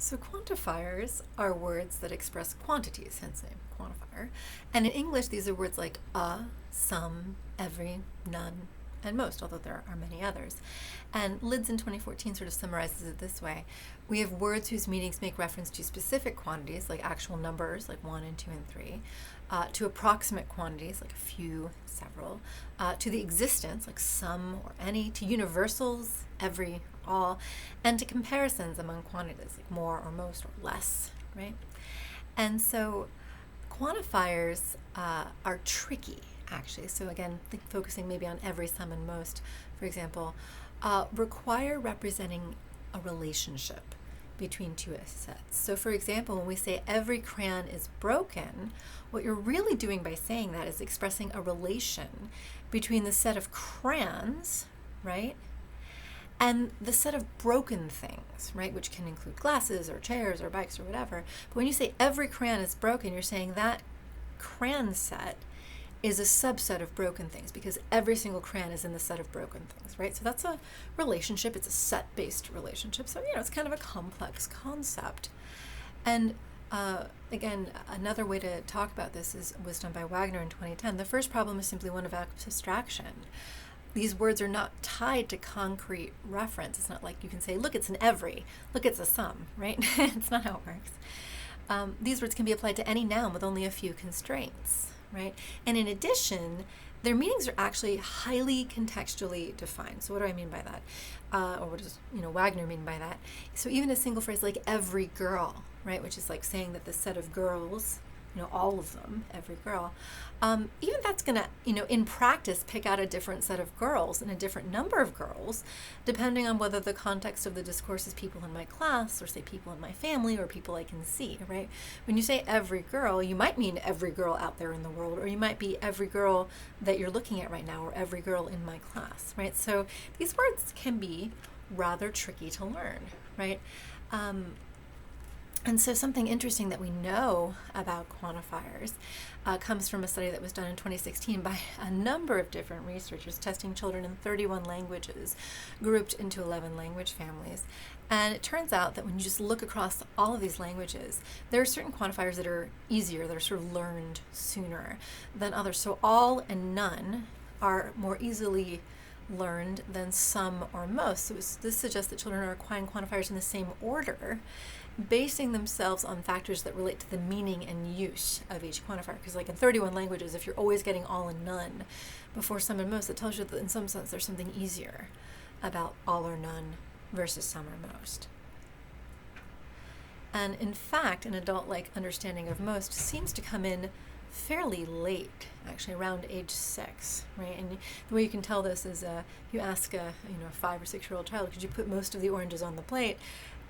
So quantifiers are words that express quantities, hence the name quantifier. And in English, these are words like some, every, none, and most, although there are many others. And Lids in 2014 sort of summarizes it this way. We have words whose meanings make reference to specific quantities, like actual numbers, like 1 and 2 and 3, to approximate quantities, like a few, several, to the existence, like some or any, to universals, every, all, and to comparisons among quantities, like more or most or less, right? And so quantifiers are tricky, actually. So again, focusing maybe on every, some, and most, for example, require representing a relationship between two sets. So for example, when we say every crayon is broken, what you're really doing by saying that is expressing a relation between the set of crayons, right, and the set of broken things, right, which can include glasses or chairs or bikes or whatever. But when you say every crayon is broken, you're saying that crayon set is a subset of broken things because every single crayon is in the set of broken things, right? So that's a relationship. It's a set-based relationship. So, it's kind of a complex concept. And again, another way to talk about this was done by Wagner in 2010. The first problem is simply one of abstraction. These words are not tied to concrete reference. It's not like you can say, look, it's an every, look, it's a some, right? It's not how it works. These words can be applied to any noun with only a few constraints, right? And in addition, their meanings are actually highly contextually defined. So what do I mean by that? Or what does Wagner mean by that? So even a single phrase like every girl, right, which is like saying that the set of girls, all of them, every girl, even that's going to, in practice, pick out a different set of girls and a different number of girls, depending on whether the context of the discourse is people in my class or say people in my family or people I can see, right? When you say every girl, you might mean every girl out there in the world, or you might be every girl that you're looking at right now or every girl in my class, right? So these words can be rather tricky to learn, right? And so something interesting that we know about quantifiers comes from a study that was done in 2016 by a number of different researchers testing children in 31 languages grouped into 11 language families. And it turns out that when you just look across all of these languages, there are certain quantifiers that are easier, that are sort of learned sooner than others. So all and none are more easily learned than some or most. So this suggests that children are acquiring quantifiers in the same order, basing themselves on factors that relate to the meaning and use of each quantifier. Because like in 31 languages, if you're always getting all and none before some and most, it tells you that in some sense there's something easier about all or none versus some or most. And in fact, an adult-like understanding of most seems to come in fairly late, actually around age 6, right? And the way you can tell this is you ask a 5 or 6-year-old child, could you put most of the oranges on the plate?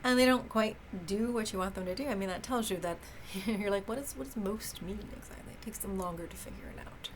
And they don't quite do what you want them to do. I mean, that tells you that you're like, what does most mean exactly? It takes them longer to figure it out.